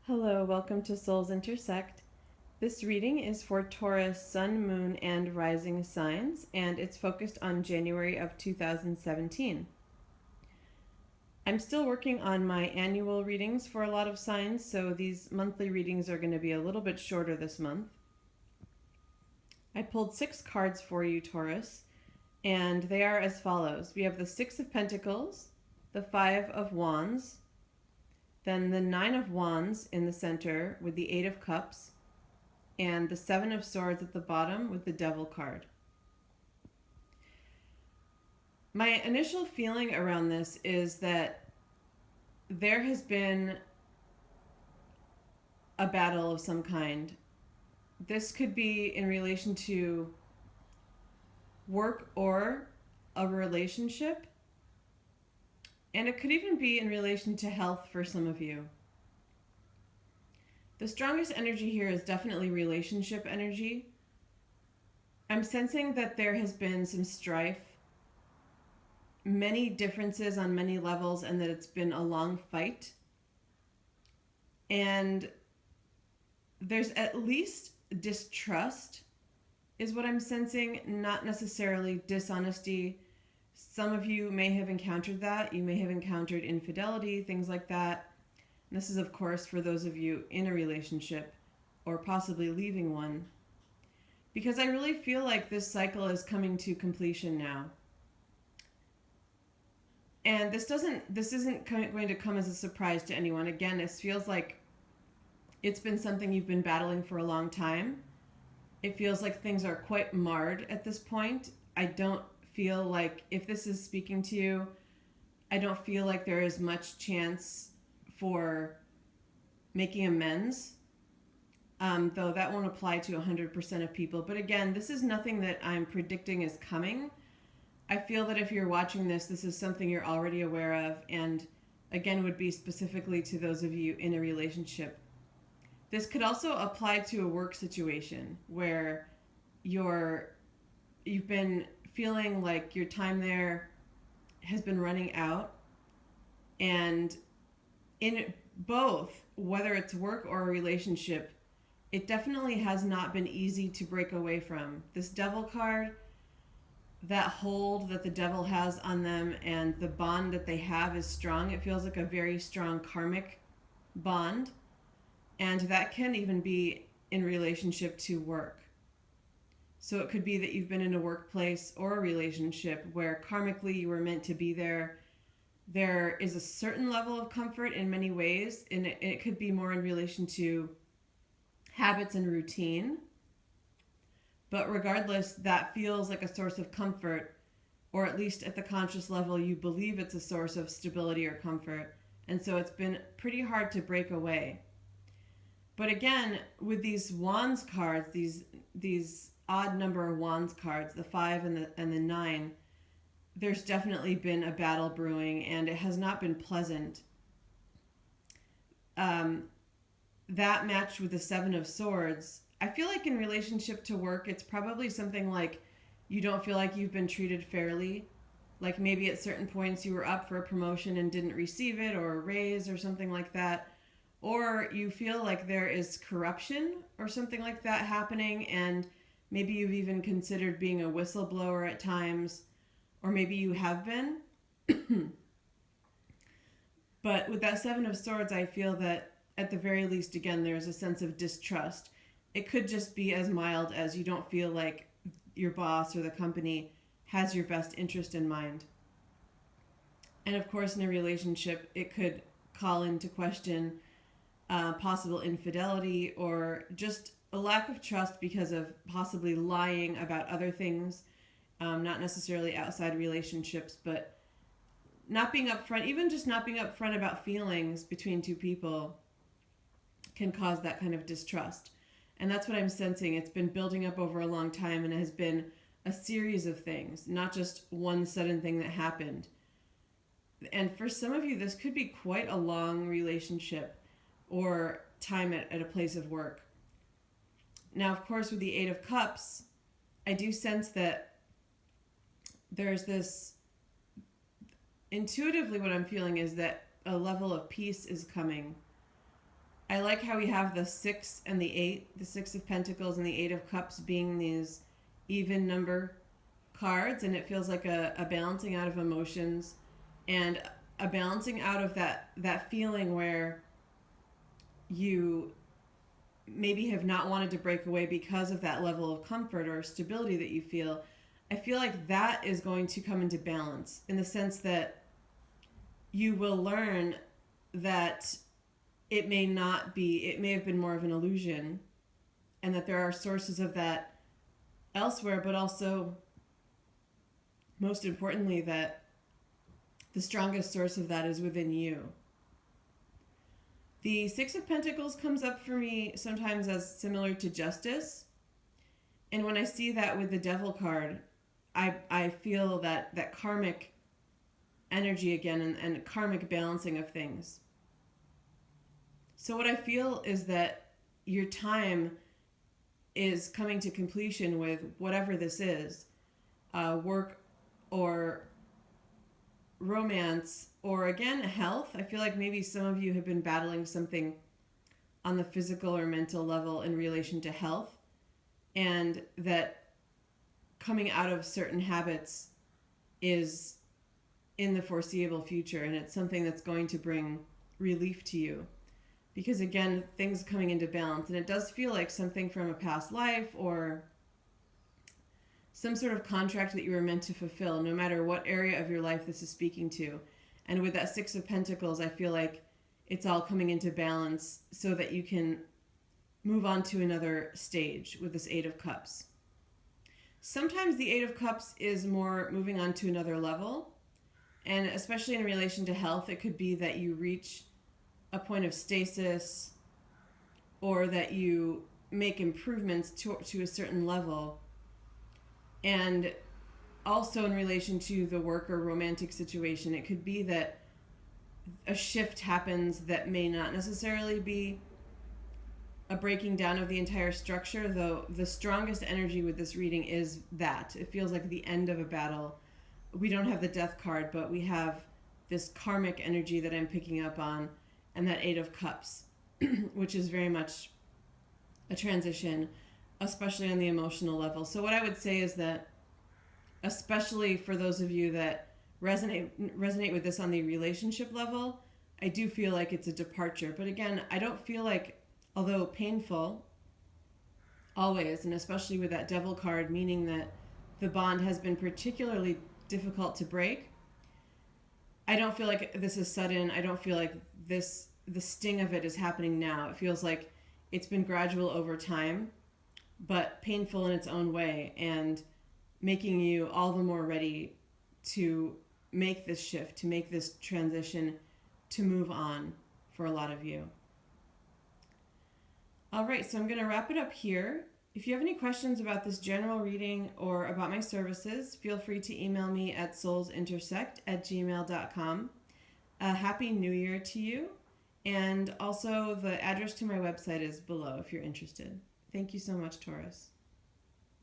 Hello, welcome to Souls Intersect. This reading is for Taurus, Sun, Moon, and Rising signs, and it's focused on January of 2017. I'm still working on my annual readings for a lot of signs, so these monthly readings are going to be a little bit shorter this month. I pulled 6 cards for you, Taurus, and they are as follows. We have the 6 of Pentacles, the 5 of Wands, then the 9 of Wands in the center with the 8 of Cups, and the 7 of Swords at the bottom with the Devil card. My initial feeling around this is that there has been a battle of some kind. This could be in relation to work or a relationship, and it could even be in relation to health for some of you. The strongest energy here is definitely relationship energy. I'm sensing that there has been some strife, many differences on many levels, and that it's been a long fight. And there's at least distrust is what I'm sensing, not necessarily dishonesty. Some of you may have encountered that. You may have encountered infidelity, things like that. And this is, of course, for those of you in a relationship or possibly leaving one. Because I really feel like this cycle is coming to completion now. And this isn't going to come as a surprise to anyone. Again, this feels like it's been something you've been battling for a long time. It feels like things are quite marred at this point. I don't feel like, if this is speaking to you, I don't feel like there is much chance for making amends, though that won't apply to 100% of people. But again, this is nothing that I'm predicting is coming. I feel that if you're watching this, this is something you're already aware of, and again would be specifically to those of you in a relationship. This could also apply to a work situation where you've been feeling like your time there has been running out, and in both, whether it's work or a relationship, it definitely has not been easy to break away from. This Devil card, that hold that the devil has on them and the bond that they have is strong. It feels like a very strong karmic bond. And that can even be in relationship to work. So it could be that you've been in a workplace or a relationship where karmically you were meant to be there. There is a certain level of comfort in many ways, and it could be more in relation to habits and routine. But regardless, that feels like a source of comfort, or at least at the conscious level, you believe it's a source of stability or comfort. And so it's been pretty hard to break away. But again, with these wands cards, these odd number of wands cards, the 5 and the 9, there's definitely been a battle brewing, and it has not been pleasant. That matched with the 7 of Swords, I feel like in relationship to work, it's probably something like you don't feel like you've been treated fairly. Like maybe at certain points you were up for a promotion and didn't receive it, or a raise or something like that. Or you feel like there is corruption or something like that happening, and maybe you've even considered being a whistleblower at times, or maybe you have been. But with that 7 of Swords, I feel that at the very least, again, there's a sense of distrust. It could just be as mild as you don't feel like your boss or the company has your best interest in mind. And of course, in a relationship, it could call into question possible infidelity or just a lack of trust because of possibly lying about other things, not necessarily outside relationships, but not being upfront, even just not being upfront about feelings between two people can cause that kind of distrust. And that's what I'm sensing. It's been building up over a long time, and it has been a series of things, not just one sudden thing that happened. And for some of you, this could be quite a long relationship or time at a place of work. Now, of course, with the 8 of Cups, I do sense that there's this, intuitively what I'm feeling is that a level of peace is coming. I like how we have the 6 and the 8, the 6 of Pentacles and the 8 of Cups being these even number cards, and it feels like a balancing out of emotions and a balancing out of that feeling where you maybe have not wanted to break away because of that level of comfort or stability that you feel. I feel like that is going to come into balance in the sense that you will learn that it may not be, it may have been more of an illusion, and that there are sources of that elsewhere, but also, most importantly, that the strongest source of that is within you. The Six of Pentacles comes up for me sometimes as similar to justice. And when I see that with the Devil card, I feel that karmic energy again, and karmic balancing of things. So what I feel is that your time is coming to completion with whatever this is, work or romance, or again, health. I feel like maybe some of you have been battling something on the physical or mental level in relation to health, and that coming out of certain habits is in the foreseeable future, and it's something that's going to bring relief to you. Because again, things coming into balance, and it does feel like something from a past life or some sort of contract that you were meant to fulfill, no matter what area of your life this is speaking to. And with that Six of Pentacles, I feel like it's all coming into balance so that you can move on to another stage with this Eight of Cups. Sometimes the Eight of Cups is more moving on to another level, and especially in relation to health, it could be that you reach a point of stasis, or that you make improvements to a certain level. And also in relation to the work or romantic situation, it could be that a shift happens that may not necessarily be a breaking down of the entire structure, though the strongest energy with this reading is that it feels like the end of a battle. We don't have the Death card, but we have this karmic energy that I'm picking up on, and that Eight of Cups, which is very much a transition, especially on the emotional level. So what I would say is that, especially for those of you that resonate with this on the relationship level, I do feel like it's a departure. But again, I don't feel like, although painful always, and especially with that Devil card, meaning that the bond has been particularly difficult to break, I don't feel like this is sudden. I don't feel like the sting of it is happening now. It feels like it's been gradual over time, but painful in its own way, and making you all the more ready to make this shift, to make this transition, to move on for a lot of you. All right, so I'm going to wrap it up here. If you have any questions about this general reading or about my services, feel free to email me at soulsintersect@gmail.com. Happy New Year to you. And also the address to my website is below if you're interested. Thank you so much, Taurus.